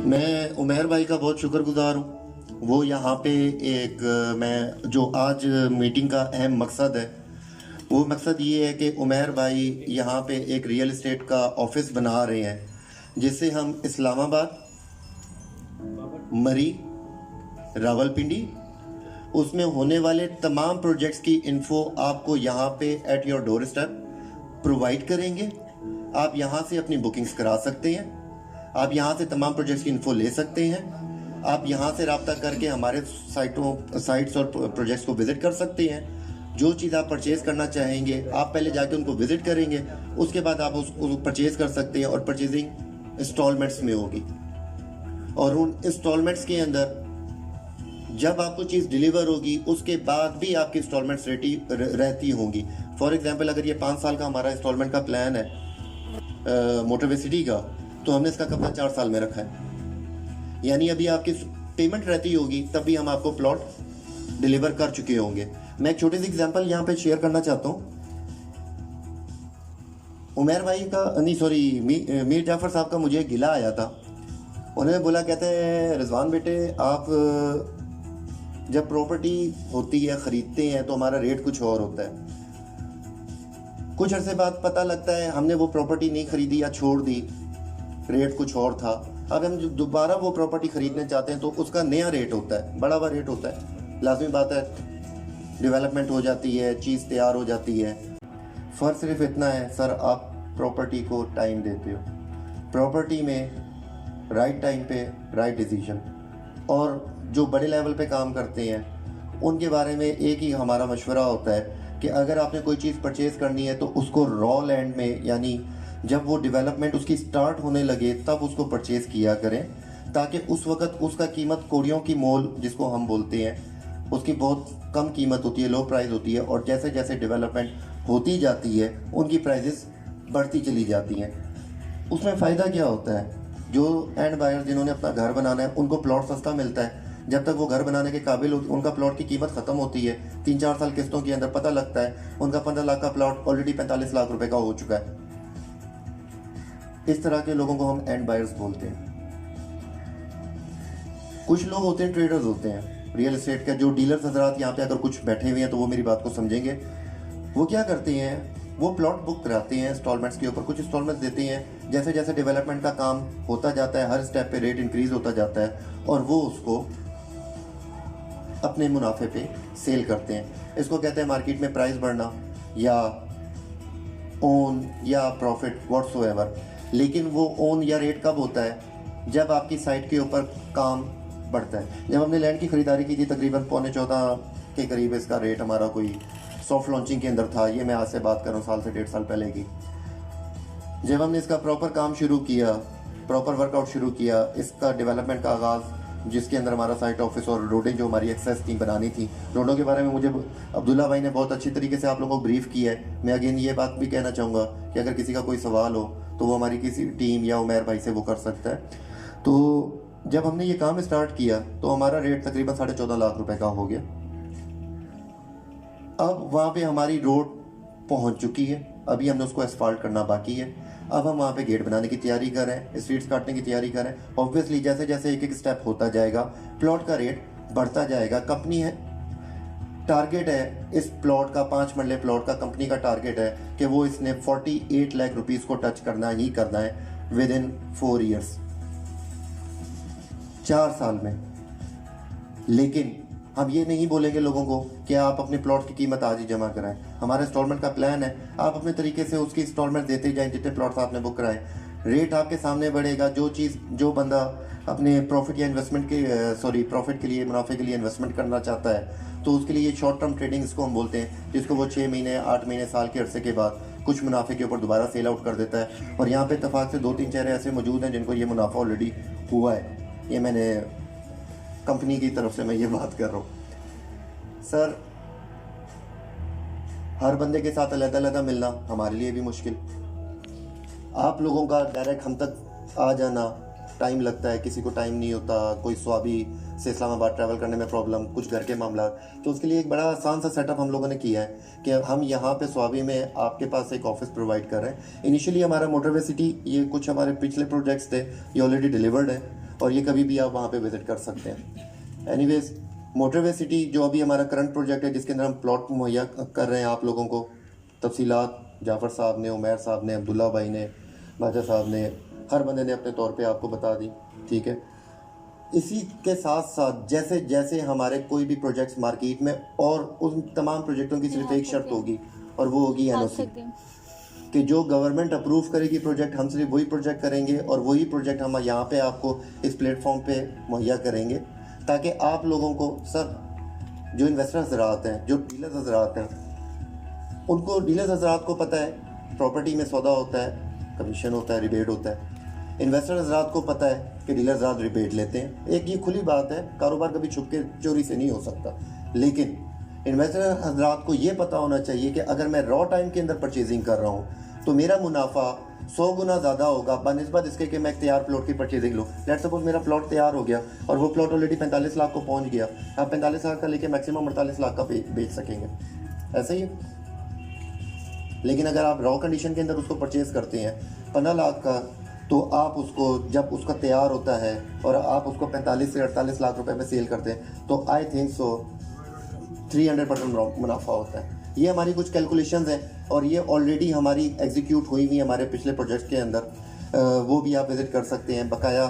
मैं उमेर भाई का बहुत शुक्रगुजार हूँ। वो यहाँ पे एक मैं जो आज मीटिंग का अहम मकसद है, वो मकसद ये है कि उमेर भाई यहाँ पे एक रियल इस्टेट का ऑफिस बना रहे हैं, जिससे हम इस्लामाबाद, मरी, रावलपिंडी, उसमें होने वाले तमाम प्रोजेक्ट्स की इन्फो आपको यहाँ पे at your door step provide करेंगे। आप यहाँ से अपनी बुकिंग्स करा सकते हैं, आप यहाँ से तमाम प्रोजेक्ट्स की इन्फो ले सकते हैं, आप यहाँ से रब्ता करके हमारे साइट्स और प्रोजेक्ट्स को विज़िट कर सकते हैं। जो चीज़ आप परचेज़ करना चाहेंगे आप पहले जाके उनको विज़िट करेंगे, उसके बाद आप उसको परचेज़ कर सकते हैं और परचेजिंग इंस्टॉलमेंट्स में होगी। और उन इंस्टॉलमेंट्स के अंदर जब आपको चीज़ डिलीवर होगी उसके बाद भी आपकी इंस्टॉलमेंट्स रहती होंगी। फॉर एग्जांपल, अगर ये 5 साल का हमारा इंस्टॉलमेंट का प्लान है मोटरवे सिटी का, तो हमने इसका कब्जा 4 साल में रखा है। यानी अभी आपकी पेमेंट रहती होगी तब भी हम आपको प्लॉट डिलीवर कर चुके होंगे। मैं एक छोटी सी एग्जांपल यहाँ पे शेयर करना चाहता हूँ। उमेर भाई का नहीं सॉरी मीर जाफर साहब का मुझे गिला आया था। उन्होंने बोला, कहते हैं रिजवान बेटे, आप जब प्रॉपर्टी होती है ख़रीदते हैं तो हमारा रेट कुछ और होता है, कुछ अरसे बाद पता लगता है हमने वो प्रॉपर्टी नहीं खरीदी या छोड़ दी, रेट कुछ और था। अब हम जो दोबारा वो प्रॉपर्टी खरीदने चाहते हैं तो उसका नया रेट होता है, बढ़ा हुआ रेट होता है। लाजमी बात है, डेवलपमेंट हो जाती है, चीज़ तैयार हो जाती है। फ़र्क सिर्फ इतना है सर, आप प्रॉपर्टी को टाइम देते हो। प्रॉपर्टी में राइट टाइम पे राइट डिसीजन। और जो बड़े लेवल पे काम करते हैं उनके बारे में एक ही हमारा मशवरा होता है कि अगर आपने कोई चीज़ परचेज़ करनी है तो उसको रॉ लैंड में, यानी जब वो डेवलपमेंट उसकी स्टार्ट होने लगे तब उसको परचेज़ किया करें, ताकि उस वक़्त उसका कीमत कोड़ियों की मोल जिसको हम बोलते हैं, उसकी बहुत कम कीमत होती है, लो प्राइस होती है। और जैसे जैसे डेवलपमेंट होती जाती है उनकी प्राइजेस बढ़ती चली जाती हैं। उसमें फ़ायदा क्या होता है, जो एंड बायर जिन्होंने अपना घर बनाना है उनको प्लॉट सस्ता मिलता है। जब तक वो घर बनाने के काबिल होती, उनका प्लॉट की कीमत ख़त्म होती है, 3-4 साल किस्तों के अंदर पता लगता है उनका 15 लाख का प्लॉट ऑलरेडी 45 लाख रुपए का हो चुका है। इस तरह के लोगों को हम एंड बायर्स बोलते हैं। कुछ लोग होते हैं, ट्रेडर्स होते हैं रियल एस्टेट के, जो डीलर्स हजरात यहाँ पे अगर कुछ बैठे हुए हैं तो वो मेरी बात को समझेंगे। वो क्या करते हैं, वो प्लॉट बुक कराते हैं इंस्टॉलमेंट्स के ऊपर, कुछ इंस्टॉलमेंट्स देते हैं। जैसे जैसे डेवलपमेंट का काम होता जाता है हर स्टेप पे रेट इंक्रीज होता जाता है और वो उसको अपने मुनाफे पे सेल करते हैं। इसको कहते हैं मार्केट में प्राइस बढ़ना या ओन या प्रॉफिट व्हाट्सोएवर। लेकिन वो ओन या रेट कब होता है, जब आपकी साइट के ऊपर काम बढ़ता है। जब हमने लैंड की खरीदारी की थी तकरीबन 14.25 के करीब इसका रेट हमारा कोई सॉफ्ट लॉन्चिंग के अंदर था। ये मैं आज से बात कर रहा हूँ, साल से 1.5 साल पहले की। जब हमने इसका प्रॉपर काम शुरू किया, प्रॉपर वर्कआउट शुरू किया, इसका डेवलपमेंट का आगाज़, जिसके अंदर हमारा साइट ऑफिस और रोडें जो हमारी एक्सेस थी बनानी थी, रोडों के बारे में मुझे अब्दुल्ला भाई ने बहुत अच्छी तरीके से आप लोगों को ब्रीफ किया है। मैं अगेन ये बात भी कहना चाहूँगा कि अगर किसी का कोई सवाल हो तो वो हमारी किसी टीम या उमेर भाई से वो कर सकता है। तो जब हमने ये काम स्टार्ट किया तो हमारा रेट तकरीबन 14.5 लाख रुपए का हो गया। अब वहाँ पे हमारी रोड पहुँच चुकी है, अभी हमने उसको एस्फाल्ट करना बाकी है। अब हम वहाँ पे गेट बनाने की तैयारी कर रहे हैं, स्ट्रीट्स काटने की तैयारी कर रहे हैं। ऑब्वियसली जैसे जैसे एक एक स्टेप होता जाएगा प्लॉट का रेट बढ़ता जाएगा। कंपनी है, टारगेट है इस प्लॉट का, 5 मरले प्लॉट का कंपनी का टारगेट है कि वो इसने 48 लाख रुपीस को टच करना ही करना है विद इन 4 ईयर्स, 4 साल में। लेकिन हम ये नहीं बोलेंगे लोगों को कि आप अपने प्लॉट की कीमत आज ही जमा कराएं। हमारा इंस्टॉलमेंट का प्लान है, आप अपने तरीके से उसकी इंस्टॉलमेंट देते जाएं। जितने प्लॉट्स आपने बुक कराएं, रेट आपके सामने बढ़ेगा। जो बंदा अपने प्रॉफिट या इन्वेस्टमेंट के प्रॉफिट के लिए, मुनाफे के लिए इन्वेस्टमेंट करना चाहता है तो उसके लिए ये शॉर्ट टर्म ट्रेडिंग इसको हम बोलते हैं, जिसको वो 6 महीने, 8 महीने, साल के अरसे के बाद कुछ मुनाफे के ऊपर दोबारा सेल आउट कर देता है। और यहाँ पे इत्तेफाक से 2-3 चेहरे ऐसे मौजूद हैं जिनको ये मुनाफा ऑलरेडी हुआ है। ये मैंने कंपनी की तरफ से मैं ये बात कर रहा हूँ। सर, हर बंदे के साथ अलग-अलग मिलना हमारे लिए भी मुश्किल। आप लोगों का डायरेक्ट हम तक आ जाना टाइम लगता है, किसी को टाइम नहीं होता, कोई स्वाबी से इस्लामाबाद ट्रैवल करने में प्रॉब्लम, कुछ घर के मामला। तो उसके लिए एक बड़ा आसान सा सेटअप हम लोगों ने किया है कि हम यहाँ पे स्वाबी में आपके पास एक ऑफिस प्रोवाइड कर रहे हैं। इनिशियली हमारा मोटरवे सिटी, ये कुछ हमारे पिछले प्रोजेक्ट्स थे, ये ऑलरेडी डिलीवर्ड है। और ये कभी भी आप वहाँ पे विज़िट कर सकते हैं। एनीवेज, मोटरवे सिटी जो अभी हमारा करंट प्रोजेक्ट है, जिसके अंदर हम प्लॉट मुहैया कर रहे हैं आप लोगों को, तफसीलात जाफ़र साहब ने, उमैर साहब ने, अब्दुल्ला भाई ने, बादशाह साहब ने, हर बंदे ने अपने तौर पे आपको बता दी, ठीक है। इसी के साथ साथ जैसे जैसे हमारे कोई भी प्रोजेक्ट्स मार्केट में, और उन तमाम प्रोजेक्टों की सिर्फ एक शर्त होगी, और वो होगी एनओसी, कि जो गवर्नमेंट अप्रूव करेगी प्रोजेक्ट, हम सिर्फ वही प्रोजेक्ट करेंगे और वही प्रोजेक्ट हम यहाँ पे आपको इस प्लेटफॉर्म पे मुहैया करेंगे, ताकि आप लोगों को, सर जो इन्वेस्टर हज़रात हैं, जो डीलर्स हज़रात हैं, उनको डीलर्स हज़रात को पता है प्रॉपर्टी में सौदा होता है, कमीशन होता है, रिबेट होता है। इन्वेस्टर हज़रात को पता है कि डीलर हज़रात रिबेट लेते हैं। एक ये खुली बात है, कारोबार कभी छुप के चोरी से नहीं हो सकता। लेकिन इन्वेस्टर हज़रात को ये पता होना चाहिए कि अगर मैं रॉ टाइम के अंदर परचेजिंग कर रहा हूँ तो मेरा मुनाफा 100 गुना ज़्यादा होगा बनिस्बत इसके कि मैं एक तैयार प्लॉट की परचेजिंग लूँ। लेट्स सपोज मेरा प्लॉट तैयार हो गया और वो प्लॉट ऑलरेडी 45 लाख को पहुँच गया, आप 45 लाख का लेके मैक्सिमम 48 लाख का बेच सकेंगे, ऐसा ही है। लेकिन अगर आप रॉ कंडीशन के अंदर उसको परचेज़ करते हैं 15 लाख का, तो आप उसको जब उसका तैयार होता है और आप उसको 45 से 48 लाख रुपए में सेल करते हैं, तो आई थिंक सो 300% मुनाफा होता है। ये हमारी कुछ कैलकुलेशंस हैं और ये ऑलरेडी हमारी एग्जीक्यूट हुई हुई हमारे पिछले प्रोजेक्ट के अंदर, वो भी आप विज़िट कर सकते हैं बकाया।